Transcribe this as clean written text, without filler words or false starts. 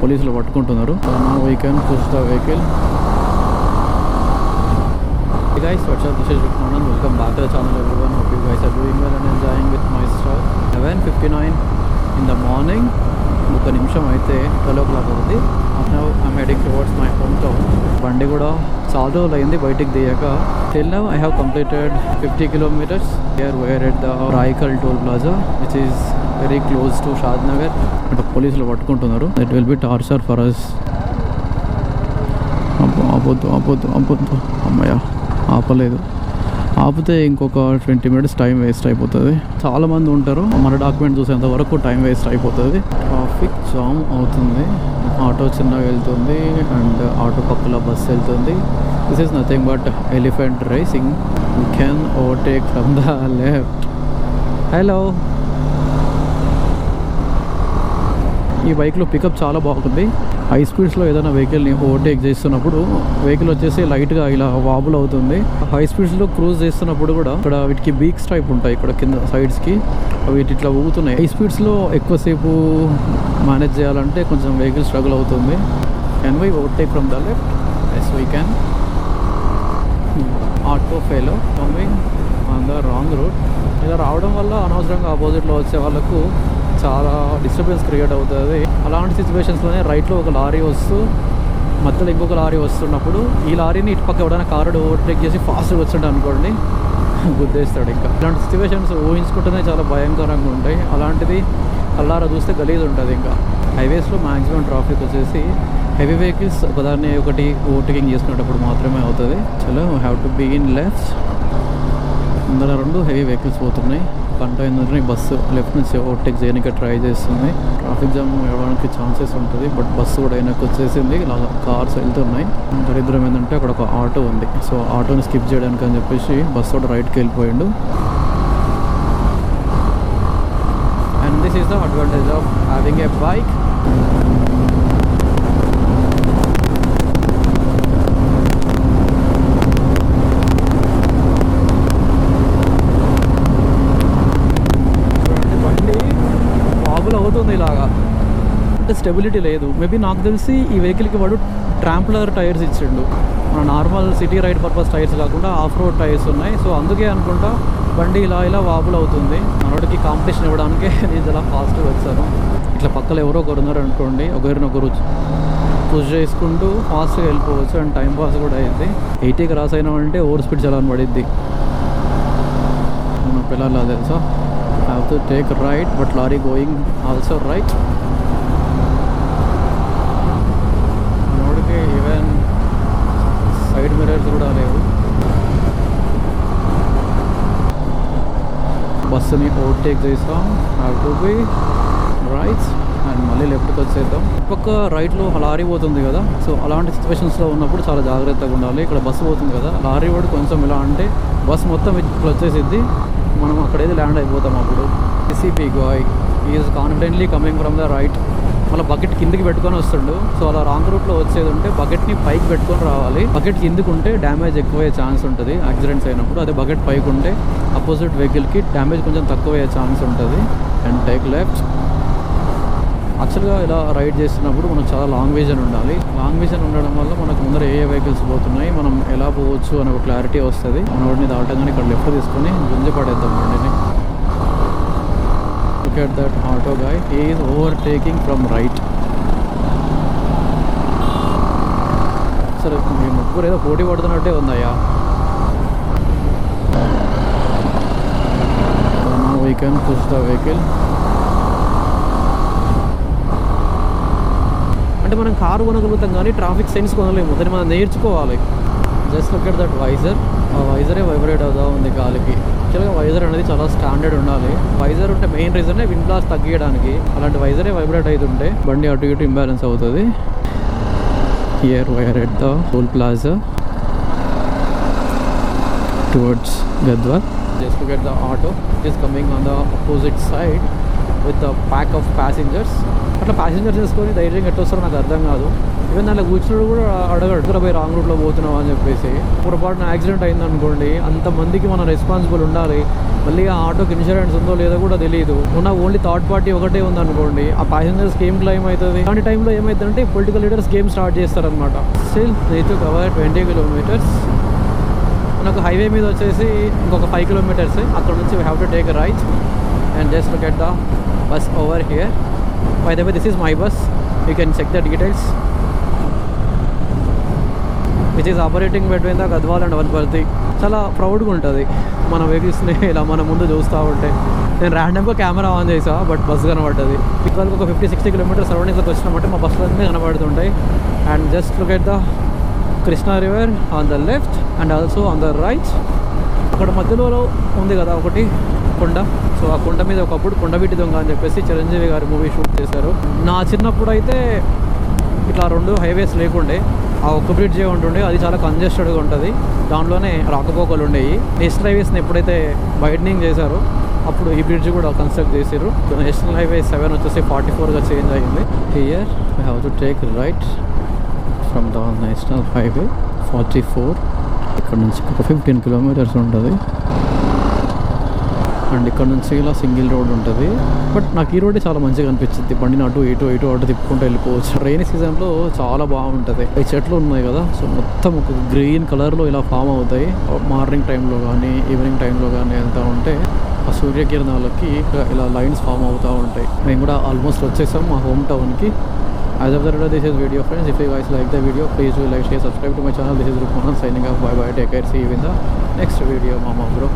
పోలీసులు పట్టుకుంటున్నారు. Now we can push the vehicle. Hey guys, what's up? This is Vikman. Welcome back to the channel everyone. Hope you guys are doing well and enjoying with my stuff. 11:59 in the morning. ఒక నిమిషం అయితే 12 o'clock అవుతుంది. Now I'm heading towards my hometown. బండి కూడా చాలా రోజులు అయింది బయటికి దిగాక. Till now I have completed 50 kilometers. Here we are at the Raikal toll plaza, which is very close to Shadnagar. అంటే పోలీసులు పట్టుకుంటున్నారు. That will be torture for us. ఆపొద్దు అమ్మయ్య ఆపలేదు. ఆపితే ఇంకొక 20 minutes టైం వేస్ట్ అయిపోతుంది. చాలా మంది ఉంటారు, మన డాక్యుమెంట్ చూసేంత వరకు టైం వేస్ట్ అయిపోతుంది. ట్రాఫిక్ జామ్ అవుతుంది. ఆటో చిన్నగా వెళ్తుంది అండ్ ఆటో పక్కల బస్సు వెళ్తుంది. This is nothing but elephant racing. You can overtake from the left. Hello, ఈ బైక్లో పికప్ చాలా బాగుంది. హై స్పీడ్స్లో ఏదైనా వెహికల్ని ఓవర్టేక్ చేస్తున్నప్పుడు వెహికల్ వచ్చేసి లైట్గా ఇలా వాబుల్ అవుతుంది. హై స్పీడ్స్లో క్రూజ్ చేస్తున్నప్పుడు కూడా ఇక్కడ వీటికి బీక్స్ టైప్ ఉంటాయి, ఇక్కడ కింద సైడ్స్కి వీటి ఇట్లా ఊగుతున్నాయి. హై స్పీడ్స్లో ఎక్కువసేపు మేనేజ్ చేయాలంటే కొంచెం వెహికల్ స్ట్రగుల్ అవుతుంది. Can we overtake from the left? Yes we can. Auto fellow coming on the wrong route. ఇలా రావడం వల్ల అనవసరంగా ఆపోజిట్లో వచ్చే వాళ్ళకు చాలా డిస్టర్బెన్స్ క్రియేట్ అవుతుంది. అలాంటి సిచ్యువేషన్స్లోనే రైట్లో ఒక లారీ వస్తూ మధ్యలో ఇంకొక లారీ వస్తున్నప్పుడు ఈ లారీని ఇటు పక్క ఎవడైనా కారు ఓవర్టేక్ చేసి ఫాస్ట్గా వచ్చిండు అనుకోండి, గుద్దేస్తాడు. ఇంకా ఇలాంటి సిచ్యువేషన్స్ ఊహించుకుంటేనే చాలా భయంకరంగా ఉంటాయి. అలాంటిది అల్లారా చూస్తే గలీజ్ ఉంటుంది. ఇంకా హైవేస్లో మ్యాక్సిమం ట్రాఫిక్ వచ్చేసి హెవీ వెహికల్స్ ఒకదాన్ని ఒకటి ఓవర్టేకింగ్ చేసుకునేటప్పుడు మాత్రమే అవుతుంది. చలో have to be in left. ముందర 2 హెవీ వెహికల్స్ పోతున్నాయి. కంటైనర్ని బస్సు లెఫ్ట్ నుంచి ఓవర్టేక్ చేయడానికి ట్రై చేస్తుంది. ట్రాఫిక్ జామ్ ఇవ్వడానికి ఛాన్సెస్ ఉంటుంది, బట్ బస్సు కూడా వెనక్కి వచ్చేసింది. ఇలా కార్స్ వెళ్తున్నాయి. దరిద్రం ఏంటంటే అక్కడ ఒక ఆటో ఉంది. సో ఆటోని స్కిప్ చేయడానికి అని చెప్పేసి బస్సు కూడా రైట్కి వెళ్ళిపోయిండు. And this is the advantage of having a bike. అవుతుంది ఇలాగా అంటే స్టెబిలిటీ లేదు. మేబీ నాకు తెలిసి ఈ వెహికల్కి వాడు ట్రాంప్లర్ టైర్స్ ఇచ్చిండు. మన normal city ride purpose tyres కాకుండా ఆఫ్ రోడ్ టైర్స్ ఉన్నాయి. సో అందుకే అనుకుంటా బండి ఇలా వాబుల్ అవుతుంది. మనోడికి కాంపిటీషన్ ఇవ్వడానికే నేను ఇలా ఫాస్ట్గా వచ్చాను. ఇట్లా పక్కన ఎవరో ఒకరు ఉన్నారు అనుకోండి, ఒకరినొకరు పుష్ చేసుకుంటూ ఫాస్ట్గా వెళ్ళిపోవచ్చు అండ్ టైం పాస్ కూడా అయింది. 80 క్రాస్ అయినామంటే ఓవర్ స్పీడ్ చలాన్ పడిద్ది. మన పిల్లలు తెలుసా, have to take right but lorry going also right. మనోడికి ఈవెన్ సైడ్ మిరర్స్ కూడా లేవు. బస్సుని ఓవర్టేక్ చేసాం. Have to be right and మళ్ళీ లెఫ్ట్కి వచ్చేద్దాం. పక్క రైట్లో లారీ పోతుంది కదా, సో అలాంటి సిచ్యువేషన్స్లో ఉన్నప్పుడు చాలా జాగ్రత్తగా ఉండాలి. ఇక్కడ బస్సు పోతుంది కదా, లారీ వాడు కొంచెం ఇలా అంటే బస్సు మొత్తం ఇట్లా వచ్చేసిద్ది, మనం అక్కడేది ల్యాండ్ అయిపోతాం. అప్పుడు CCP guy is confidently coming from the right. మళ్ళీ బకెట్ కిందికి పెట్టుకొని వస్తుండు. సో అలా రాంగ్ రూట్లో వచ్చేది ఉంటే బకెట్ని పైకి పెట్టుకొని రావాలి. బకెట్ కిందికి ఉంటే డ్యామేజ్ ఎక్కువయ్యే ఛాన్స్ ఉంటుంది యాక్సిడెంట్స్ అయినప్పుడు. అదే బకెట్ పైకి ఉంటే అపోజిట్ వెహికల్కి డ్యామేజ్ కొంచెం తక్కువయ్యే ఛాన్స్ ఉంటుంది. And take left. యాక్చువల్గా ఇలా రైడ్ చేస్తున్నప్పుడు మనకు చాలా లాంగ్ విజన్ ఉండాలి. లాంగ్ విజన్ ఉండడం వల్ల మనకు ముందర ఏ వెహికల్స్ పోతున్నాయి, మనం ఎలా పోవచ్చు అనే ఒక క్లారిటీ వస్తుంది. మనోడిని దాటగానే ఇక్కడ లెఫ్ట్ తీసుకొని గుంజి పడేద్దాం బండిని. Look at that auto guy, he is overtaking from right. సరే, మీ ముగ్గురు ఏదో పోటీ పడుతున్నట్టే ఉందయ్యా. We can push the vehicle. అంటే మనం కారు కొనగలుగుతాం కానీ ట్రాఫిక్ సెన్స్ కొనలేము. దాన్ని మనం నేర్చుకోవాలి. Just look at that visor. ఆ వైజరే వైబ్రేట్ అవుతూ ఉంది గాలికి. యాక్చువల్గా వైజర్ అనేది చాలా స్టాండర్డ్ ఉండాలి. వైజర్ ఉంటే మెయిన్ రీజనే విండ్ బ్లాస్ట్ తగ్గించడానికి. అలాంటి వైజరే వైబ్రేట్ అవుతుంటే బండి అటు ఇటు ఇంబ్యాలెన్స్ అవుతుంది. Here we are at the toll plaza towards Gadwal. Just look at the auto. It is coming on the opposite side with a pack of passengers. అట్లా passengers చేసుకొని ధైర్యంగా ఎట్లా వస్తారో నాకు అర్థం కాదు. ఈవెన్ దాంట్లో కూర్చున్నాడు కూడా అడగడు పోయి రాంగ్ రూట్లో పోతున్నావు అని చెప్పేసి. పొరపాటున యాక్సిడెంట్ అయిందనుకోండి, అంతమందికి మనం రెస్పాన్సిబుల్ ఉండాలి. మళ్ళీ ఆ ఆటోకి ఇన్సూరెన్స్ ఉందో లేదో కూడా తెలియదు. ఉన్న ఓన్లీ థర్డ్ పార్టీ ఒకటే ఉందనుకోండి, ఆ ప్యాసింజర్స్ గేమ్ క్లైమ్ అవుతుంది. అలాంటి టైంలో ఏమవుతుందంటే పొలిటికల్ లీడర్స్ గేమ్ స్టార్ట్ చేస్తారనమాట. Still need to cover 20 kilometers. మనకు హైవే మీద వచ్చేసి ఇంకొక 5 kilometers. అక్కడ నుంచి we have to take right and just look at the bus over here. By the way this is my bus, you can check the details, which is operating between the Gadwal and Wanaparthy. చాలా ప్రౌడ్గా ఉంటుంది మన వెహికల్స్ని ఇలా మన ముందు చూస్తూ ఉంటే. నేను ర్యాండమ్గా కెమెరా ఆన్ చేసా, బట్ బస్ కనబడ్డది. ఇక్కడికి ఒక 50-60 kilometers సరౌండింగ్స్కి వచ్చినామంటే మా బస్సులు అన్నీ కనబడుతుంటాయి. And just look at the Krishna river on the left and also on the right. అక్కడ మధ్యలో ఉంది కదా ఒకటి కొండ, సో ఆ కొండ మీద ఒకప్పుడు కొండవీటి దొంగ అని చెప్పేసి చిరంజీవి గారి మూవీ షూట్ చేశారు. నా చిన్నప్పుడు అయితే ఇట్లా 2 హైవేస్ లేకుండే, ఆ ఒక్క బ్రిడ్జే ఉంటుండే. అది చాలా కంజెస్టెడ్గా ఉంటుంది, దాంట్లోనే రాకపోకలు ఉండేవి. నేషనల్ హైవేస్ని ఎప్పుడైతే వైడనింగ్ చేశారో అప్పుడు ఈ బ్రిడ్జ్ కూడా కన్స్ట్రక్ట్ చేశారు. నేషనల్ హైవే 7 వచ్చేసి 44గా చేంజ్ అయ్యింది. Here we have to take right from the national highway 44. ఇక్కడ నుంచి ఒక 15 kilometers ఉంటుంది. అండ్ ఇక్కడ నుంచి ఇలా సింగిల్ రోడ్ ఉంటుంది. బట్ నాకు ఈ రోడ్డే చాలా మంచిగా అనిపించింది. బండిని అటు అటు తిప్పుకుంటూ వెళ్ళిపోవచ్చు. రైనీ సీజన్లో చాలా బాగుంటుంది. ఈ చెట్లు ఉన్నాయి కదా, సో మొత్తం ఒక గ్రీన్ కలర్లో ఇలా ఫామ్ అవుతాయి. మార్నింగ్ టైంలో కానీ ఈవినింగ్ టైంలో కానీ వెళ్తూ ఉంటే ఆ సూర్యకిరణాలకి ఇలా లైన్స్ ఫామ్ అవుతూ ఉంటాయి. మేము కూడా ఆల్మోస్ట్ వచ్చేసాం మా హోమ్ టౌన్కి. As of the video, this is video friends. If you guys like the video, please do like, share, subscribe to my channel. This is Rukman signing off. Bye bye, take care, see you in the next video, mama bro.